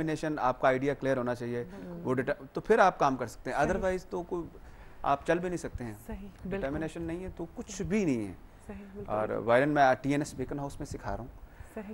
Definition, आपका idea clear होना चाहिए, वो तो फिर आप काम कर सकते हैं, अदरवाइज तो कोई आप चल भी नहीं सकते हैं। डिटर्मिनेशन नहीं है तो कुछ भी नहीं है। और वायलिन मैं TNS बेकन हाउस में सिखा रहा हूँ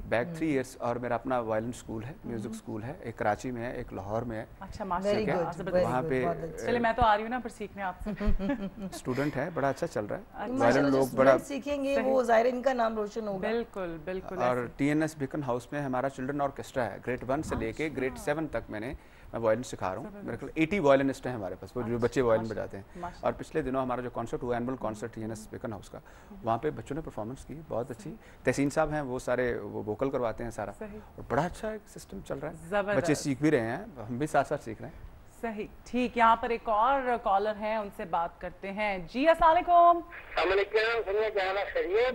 बैक 3 इयर्स, और मेरा अपना वायलिन स्कूल है, म्यूजिक स्कूल है, एक कराची में है, एक लाहौर में है। अच्छा, माशाल्लाह, वहाँ पे चलिए मैं तो आ रही हूँ ना पर सीखने आपसे। स्टूडेंट है, बड़ा अच्छा चल रहा है, वायलिन लोग बड़ा सीखेंगे, वो ज़ाहिर इनका नाम रोशन होगा। बिल्कुल बिल्कुल। और TNS बेकन हाउस में हमारा चिल्ड्रन ऑर्केस्ट्रा है, ग्रेड 1 से लेके ग्रेड 7 तक मैं वायलिन सिखा रहा हूँ। मेरे ख्याल 80 वायलिनिस्ट हैं हमारे पास, वो जो बच्चे वायलिन बजाते हैं। और पिछले दिनों हमारा जो कॉन्सर्ट हुआ, annual concert TNS Beacon House का, वहाँ पे बच्चों ने परफॉर्मेंस की, बहुत अच्छी। तहसीन साहब हैं, वो सारे वो वोकल करवाते हैं सारा, और बड़ा अच्छा एक सिस्टम चल रहा है, बच्चे सीख भी रहे हैं, हम भी साथ साथ सीख रहे हैं। सही, ठीक। यहाँ पर एक और कॉलर हैं, उनसे बात करते हैं। जी अस्सलाम वालेकुम।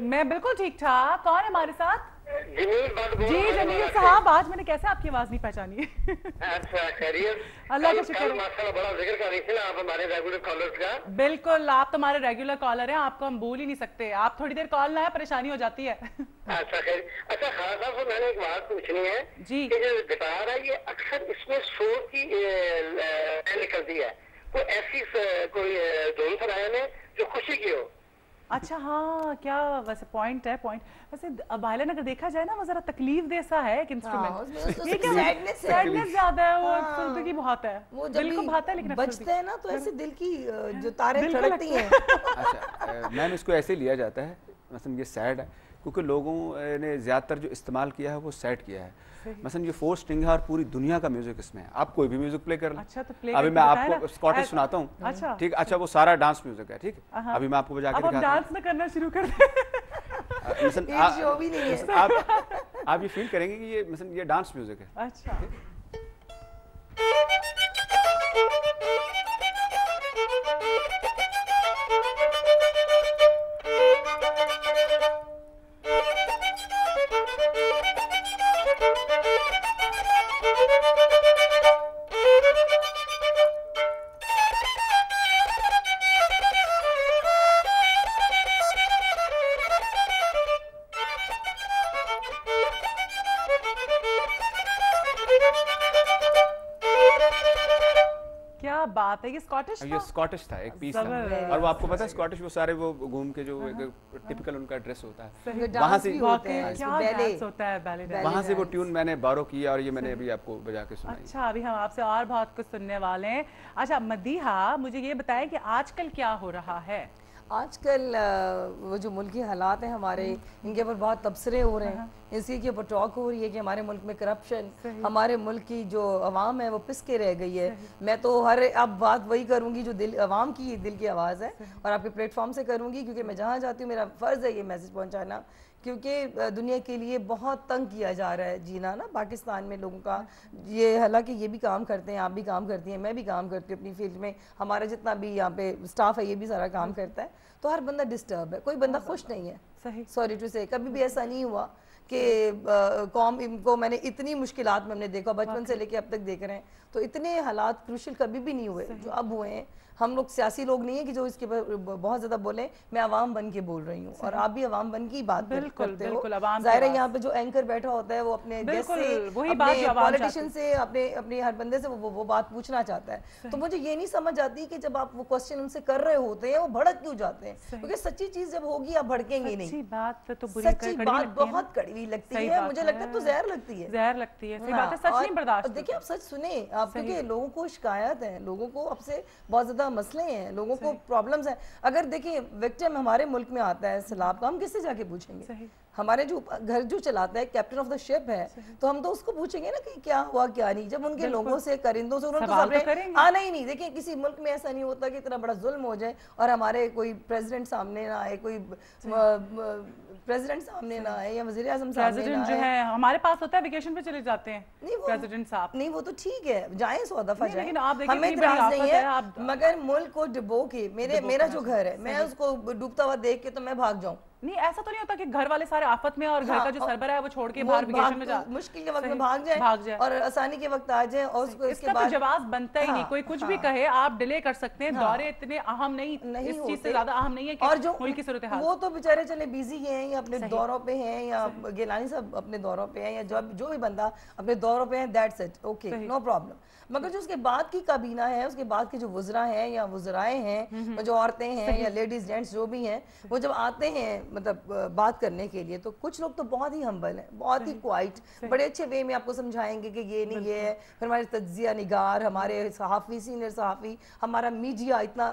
मैं बिल्कुल ठीक ठाक। कौन है हमारे साथ? जी जमील साहब, आज मैंने कैसे आपकी आवाज नहीं पहचानी है? अच्छा, खैरियत? अल्लाह का शुक्र है। माशाल्लाह, बड़ा जिक्र कर रही थी ना आप हमारे रेगुलर कॉलर्स का। बिल्कुल, आप तो हमारे रेगुलर कॉलर हैं, आपको हम भूल ही नहीं सकते। आप थोड़ी देर कॉल ना है, परेशानी हो जाती है। अच्छा खैर, अच्छा खान साहब से मैंने एक बात पूछनी है जी, कि जो गिटार है ये अक्सर इसमें शोर की निकलती है, कोई ऐसी कोई धुन सुनाया ने जो खुशी की हो? अच्छा, हाँ, क्या वैसे पॉइंट है, पॉइंट वैसे वायलिन अगर देखा जाए ना, वो जरा तकलीफ देसा है एक इंस्ट्रूमेंट, सैडनेस ज्यादा है, वो अफसरदगी बहुत है, वो दिल को भाता है, लेकिन बजते हैं ना तो ऐसे दिल की जो तारें धड़कती हैं। अच्छा मैम, इसको ऐसे लिया जाता है, मसलन ये सैड है क्योंकि लोगों ने ज़्यादातर जो इस्तेमाल किया है वो सेट किया है। मसलन ये 4 स्ट्रिंग है और पूरी दुनिया का म्यूजिक इसमें है, आप कोई भी म्यूजिक प्ले कर लें। अच्छा, तो प्ले अभी मैं आपको स्कॉटिश सुनाता हूँ। अच्छा, ठीक, अच्छा वो सारा डांस म्यूजिक है, ठीक है, अभी मैं आपको बजा के दिखाता हूँ। डांस में करना शुरू कर दें। आप ये फील करेंगे कि ये मसलन ये डांस म्यूजिक है। अच्छा, बात है। ये स्कॉटिश था? ये स्कॉटिश था, एक पीस था। और वो आपको पता है स्कॉटिश वो सारे वो घूम के जो टिपिकल उनका ड्रेस होता है, वहाँ से वहाँ से वो ट्यून मैंने बारो किया और ये मैंने अभी आपको बजा के सुनाई। अच्छा, अभी हम आपसे और बहुत कुछ सुनने वाले हैं। अच्छा मदीहा, मुझे ये बताएं कि आजकल क्या हो रहा है? आजकल वो जो मुल्की हालात हैं हमारे, इनके ऊपर बहुत तबसरे हो रहे हैं, इसी के ऊपर टॉक हो रही है कि हमारे मुल्क में करप्शन, हमारे मुल्क की जो अवाम है वो पिस के रह गई है। मैं तो हर अब बात वही करूंगी जो दिल अवाम की दिल की आवाज़ है और आपके प्लेटफॉर्म से करूंगी, क्योंकि मैं जहाँ जाती हूँ मेरा फ़र्ज़ है ये मैसेज पहुँचाना, क्योंकि दुनिया के लिए बहुत तंग किया जा रहा है जीना ना पाकिस्तान में लोगों का। ये हालांकि ये भी काम करते हैं, आप भी काम करती हैं, मैं भी काम करती हूँ अपनी फील्ड में, हमारा जितना भी यहाँ पे स्टाफ है ये भी सारा काम करता है, तो हर बंदा डिस्टर्ब है, कोई बंदा खुश नहीं है। सही, सॉरी टू से, कभी भी ऐसा नहीं हुआ कि कौम इनको मैंने इतनी मुश्किलात में हमने देखा, बचपन से लेके अब तक देख रहे हैं, तो इतने हालात क्रूशल कभी भी नहीं हुए जो अब हुए हैं। हम लोग सियासी लोग नहीं है कि जो इसके बहुत ज्यादा बोले, मैं अवाम बन के बोल रही हूँ और आप भी अवाम बन की बात करते हो। जाहिर है यहाँ पे जो एंकर बैठा होता है वो अपने गेस्ट से, अपने पॉलिटिशियन से, अपने हर बंदे से वो बात पूछना चाहता है। तो मुझे ये नहीं समझ आती कि जब आप वो क्वेश्चन उनसे कर रहे होते हैं वो भड़क क्यों जाते हैं, क्योंकि सच्ची चीज जब होगी आप भड़केंगे नहीं। सच्ची बात बहुत कड़वी लगती है, मुझे लगता है तो जहर लगती है, जहर लगती है। सही बात है, सच नहीं बर्दाश्त। देखिए आप सच सुने आप, क्योंकि लोगों को शिकायत है, लोगों को अब से बहुत ज्यादा मसले हैं, लोगों को प्रॉब्लम्स हैं। अगर देखिए विक्टिम हमारे मुल्क में आता है सैलाब का, हम किससे जाके पूछेंगे? हमारे जो घर जो चलाता है कैप्टन ऑफ द शिप है, तो हम तो उसको पूछेंगे ना कि क्या हुआ क्या नहीं। जब उनके लोगों से परिंदों से उन्होंने तो सामने आना ही नहीं। देखिए किसी मुल्क में ऐसा नहीं होता कि इतना बड़ा जुल्म हो जाए और हमारे कोई प्रेसिडेंट सामने ना आए, कोई प्रेसिडेंट सामने ना आए या वज़ीर आज़म सामने ना आए। जो है हमारे पास होता है, वेकेशन पे चले जाते हैं प्रेसिडेंट साहब। नहीं वो तो ठीक है, जाएं 100 दफा जाएं, हमें इतराज़ नहीं है, मगर मुल्क को डुबो के मेरा जो घर है मैं उसको डूबता हुआ देख के तो मैं भाग जाऊं, नहीं ऐसा तो नहीं होता कि घर वाले सारे आफत में और घर का जो सरबरा है वो छोड़ के बाहर वेकेशन में जा, मुश्किल के वक्त में भाग जाए और आसानी के वक्त आ जाए, और इसका तो जवाब बनता ही नहीं। कोई कुछ भी कहे आप डिले कर सकते हैं, दौरे इतने अहम नहीं, इस चीज से ज्यादा अहम नहीं है और जो मुल्क की सूरत हाल। वो तो बेचारे चले बिजी हैं या अपने दौरों पे हैं, या गिलानी साहब अपने दौरों पे हैं, या जो भी बंदा अपने दौरों पे है, that's it, okay, no problem. मगर जो उसके बाद की काबीना है, उसके बाद के जो वुज़रा हैं या वुज़राए हैं, जो औरतें हैं या लेडीज जेंट्स जो भी हैं, वो जब आते हैं मतलब बात करने के लिए, तो कुछ लोग तो बहुत ही हम्बल हैं, बहुत ही क्वाइट, बड़े अच्छे वे में आपको समझाएंगे कि ये नहीं ये है। फिर हमारे तज्जिया निगार, हमारे सहाफ़ी, सीनियर सहाफ़ी, हमारा मीडिया इतना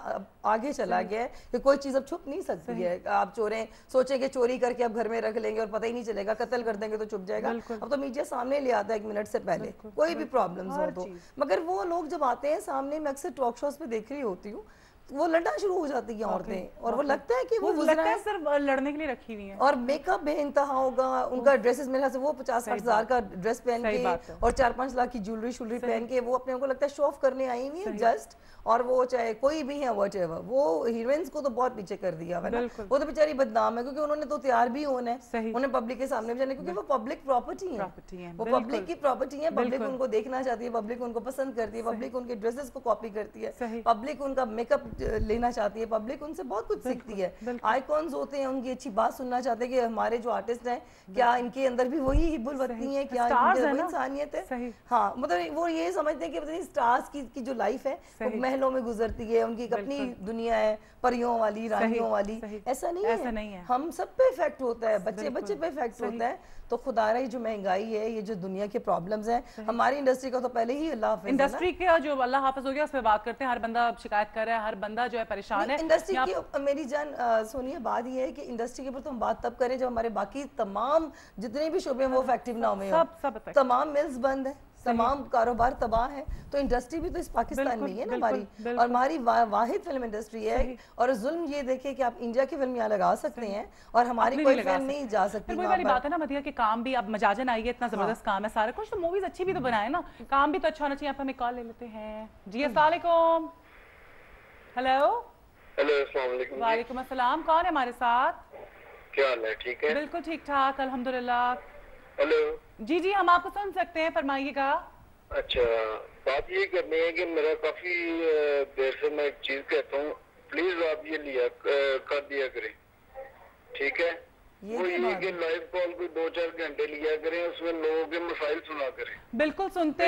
आगे चला गया है कि कोई चीज़ अब छुप नहीं सकती है। आप चोरें सोचें कि चोरी करके अब घर में रख लेंगे और पता ही नहीं चलेगा, कत्ल कर देंगे तो छुप जाएगा। अब तो मीडिया सामने ले आता है 1 मिनट से पहले, कोई भी प्रॉब्लम्स हो तो। मगर वो लोग जब आते हैं सामने, मैं अक्सर टॉक शोज पे देख रही होती हूँ, वो लड़ना शुरू हो जाती है औरतें, और वो लगता है कि वो लगता है सिर्फ लड़ने के लिए रखी हुई हैं, और मेकअप बेइंतहा होगा उनका, ड्रेसेस मेरे ख्याल से वो 50-60 हज़ार का ड्रेस पहन के और 4-5 लाख की ज्वेलरी पहन के वो अपने को लगता है शो ऑफ करने आई नहीं है जस्ट। और वो चाहे कोई भी है व्हाटएवर, वो हीरोइंस को तो बहुत पीछे कर दिया है ना, वो तो बेचारी बदनाम है, क्योंकि उन्होंने तो तैयार भी होना है, उन्हें पब्लिक के सामने जाने, क्योंकि वो पब्लिक प्रॉपर्टी है, वो पब्लिक की प्रॉपर्टी है, पब्लिक उनको देखना चाहती है, पब्लिक उनको पसंद करती है, पब्लिक उनके ड्रेसेस को कॉपी करती है, पब्लिक उनका मेकअप लेना चाहती है, पब्लिक उनसे बहुत कुछ सीखती है। आइकॉन्स होते हैं, उनकी अच्छी बात सुनना चाहते हैं कि हमारे जो आर्टिस्ट हैं क्या इनके अंदर भी वही हिब्बुल वतनी है, क्या वही इंसानियत है। हाँ, मतलब वो ये समझते हैं कि स्टार्स की जो लाइफ है वो महलों में गुजरती है, उनकी अपनी दुनिया है, परियों वाली, रानियों वाली। ऐसा नहीं है, हम सब पे इफेक्ट होता है, बच्चे पे इफेक्ट होता है। तो खुदारा ये जो महंगाई है, ये जो दुनिया के प्रॉब्लम्स हैं, हमारी इंडस्ट्री का तो पहले ही अल्लाह हाफिज़, इंडस्ट्री के जो अल्लाह हाफिज़ हो गया उस पे बात करते हैं। हर बंदा शिकायत कर रहा है, हर बंदा जो है परेशान है इंडस्ट्री की। मेरी जान सोनिया, बात ये है कि इंडस्ट्री के ऊपर तो हम बात तब करें जब हमारे बाकी तमाम जितने भी शोबे हैं वो इफेक्टिव ना हुए हो, तमाम मिल्स बंद है, तमाम कारोबार तबाह है, तो इंडस्ट्री भी तो इस पाकिस्तान में ही है ना हमारी, और हमारी वाहिद फिल्म इंडस्ट्री है। और जुल्म ये देखिए कि आप इंडिया की फिल्म यहाँ लगा सकते हैं और हमारी कोई फिल्म नहीं जा सकती। वही वाली बात है ना मदिया, कि काम भी अब मजाजन आई है, इतना जबरदस्त काम है, सारा कुछ, तो मूवीज अच्छी भी तो बनाए ना, काम भी तो अच्छा होना चाहिए। आप हमें कॉल ले लेते हैं जी। अस्सलाम वालेकुम। हेलो अस्सलाम वालेकुम। वालेकुम अस्सलाम, कौन है हमारे साथ? क्या हाल है? ठीक है, बिल्कुल ठीक ठाक अल्हम्दुलिल्लाह। हेलो जी हम आपको सुन सकते हैं, फरमाइएगा। अच्छा, बात ये करनी है कि मेरा काफी देर से मैं एक चीज कहता हूँ, प्लीज आप ये लिया कर दिया करें, ठीक है? वो ये कि लाइव कॉल कोई 2-4 घंटे लिया करें, उसमें लोगों के मसाइल सुना करें। बिल्कुल सुनते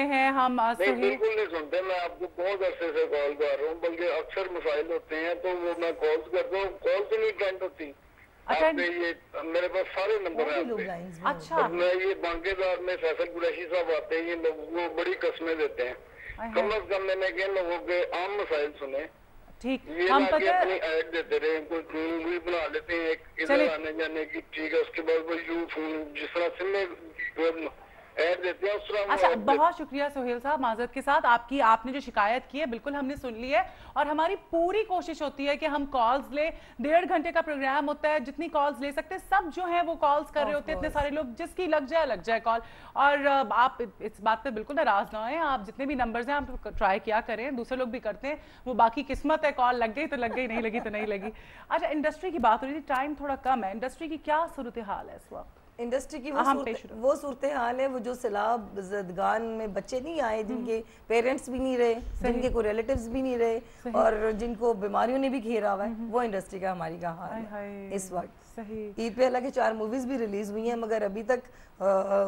हैं हम। नहीं, बिल्कुल नहीं सुनते, मैं आपको बहुत अरसे से कॉल कर रहा हूँ, बल्कि अक्सर मसाइल होते हैं तो वो मैं कॉल करता हूँ, कॉल से नहीं अटेंड होती। अच्छा, ये मेरे पास सारे नंबर हैं। अच्छा, मैं ये बांकेदार में फैसल कुरैशी साहब आते हैं, ये लोगों को बड़ी कस्में देते हैं, कम अज कम मैंने कहा लोगों के आम मसाइल सुने। ठीक, ये हम पता अपनी ऐड देते रहे, कोई मूवी बना लेते हैं एक इधर आने जाने की, ठीक है, उसके बाद वो यू फोन जिस तरह से में ऐड देते हैं उस तरह। अच्छा, बहुत शुक्रिया सोहेल साहब, माजरत के साथ आपने जो शिकायत की है बिल्कुल हमने सुन ली है, और हमारी पूरी कोशिश होती है कि हम कॉल्स ले। 1.5 घंटे का प्रोग्राम होता है, जितनी कॉल्स ले सकते हैं सब जो है वो कॉल्स कर रहे होते हैं, इतने सारे लोग, जिसकी लग जाए कॉल। और आप इस बात पे बिल्कुल नाराज ना हैं, आप जितने भी नंबर्स हैं आप ट्राई किया करें, दूसरे लोग भी करते हैं, वो बाकी किस्मत है, कॉल लग गई तो लग गई, नहीं लगी तो नहीं लगी। अच्छा, इंडस्ट्री की बात हो रही थी, टाइम थोड़ा कम है, इंडस्ट्री की क्या सूरत हाल है इस वक्त? इंडस्ट्री की वो सूरत हाल है, वो जो सैलाब ज़दगान में बच्चे नहीं आए, जिनके पेरेंट्स भी नहीं रहे, जिनके कोई रिलेटिव्स भी नहीं रहे, और जिनको बीमारियों ने भी घेरा हुआ है, वो इंडस्ट्री का हमारी का हाल है इस वक्त। ईद पे हालांकि 4 मूवीज भी रिलीज हुई हैं, मगर अभी तक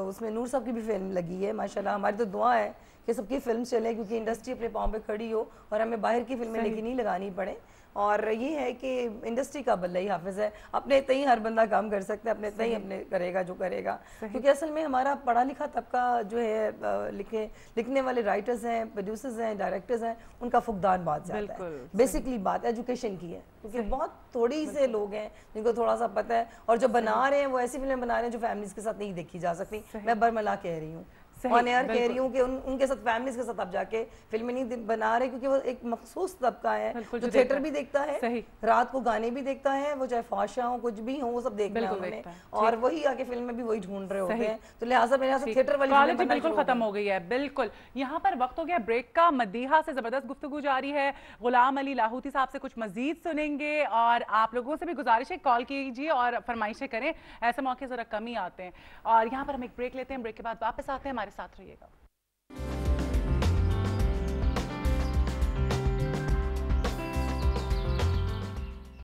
उसमें नूर साहब की भी फिल्म लगी है माशाल्लाह। हमारी तो दुआ है कि सबकी फिल्म चले, क्योंकि इंडस्ट्री अपने पाँव पे खड़ी हो और हमें बाहर की फिल्में लेकिन नहीं लगानी पड़े। और ये है कि इंडस्ट्री का बल्ला ही हाफिज है, अपने तय हर बंदा काम कर सकता है, अपने तय अपने करेगा जो करेगा, क्योंकि असल में हमारा पढ़ा लिखा तबका जो है लिखने वाले राइटर्स हैं, प्रोड्यूसर्स हैं, डायरेक्टर्स हैं, उनका फुकदान बहुत ज़्यादा है। बेसिकली बात एजुकेशन की है, क्योंकि बहुत थोड़ी से लोग हैं जिनको थोड़ा सा पता है, और जो बना रहे हैं वो ऐसी फिल्में बना रहे हैं जो फैमिलीज के साथ नहीं देखी जा सकती। मैं बरमला कह रही हूँ, ऑन एयर कह रही हूँ कि उनके साथ फैमिलीज के साथ आप जाके फिल्में नहीं बना रहे, क्योंकि वो एक मखसूस तबका है जो थिएटर भी देखता है, रात को गाने भी देखता है, वो चाहे फाशा हो कुछ भी हो वो सब देखना है उन्होंने, और वही आके फिल्म में भी वही ढूंढ रहे होते हैं। तो लिहाजा मेरे यहाँ से थिएटर वाली क्वालिटी बिल्कुल खत्म हो गई है। बिल्कुल, यहाँ पर वक्त हो गया ब्रेक का। मदीहा से जबरदस्त गुफ्तगू जारी है, गुलाम अली लाहौती साहब से कुछ मजीद सुनेंगे, और आप लोगों से भी गुजारिश है कॉल कीजिए और फरमाइशें करें, ऐसे मौके जरा कम ही आते हैं। और यहाँ पर हम एक ब्रेक लेते हैं, ब्रेक के बाद वापस आते हैं, हमारे साथ रहिएगा।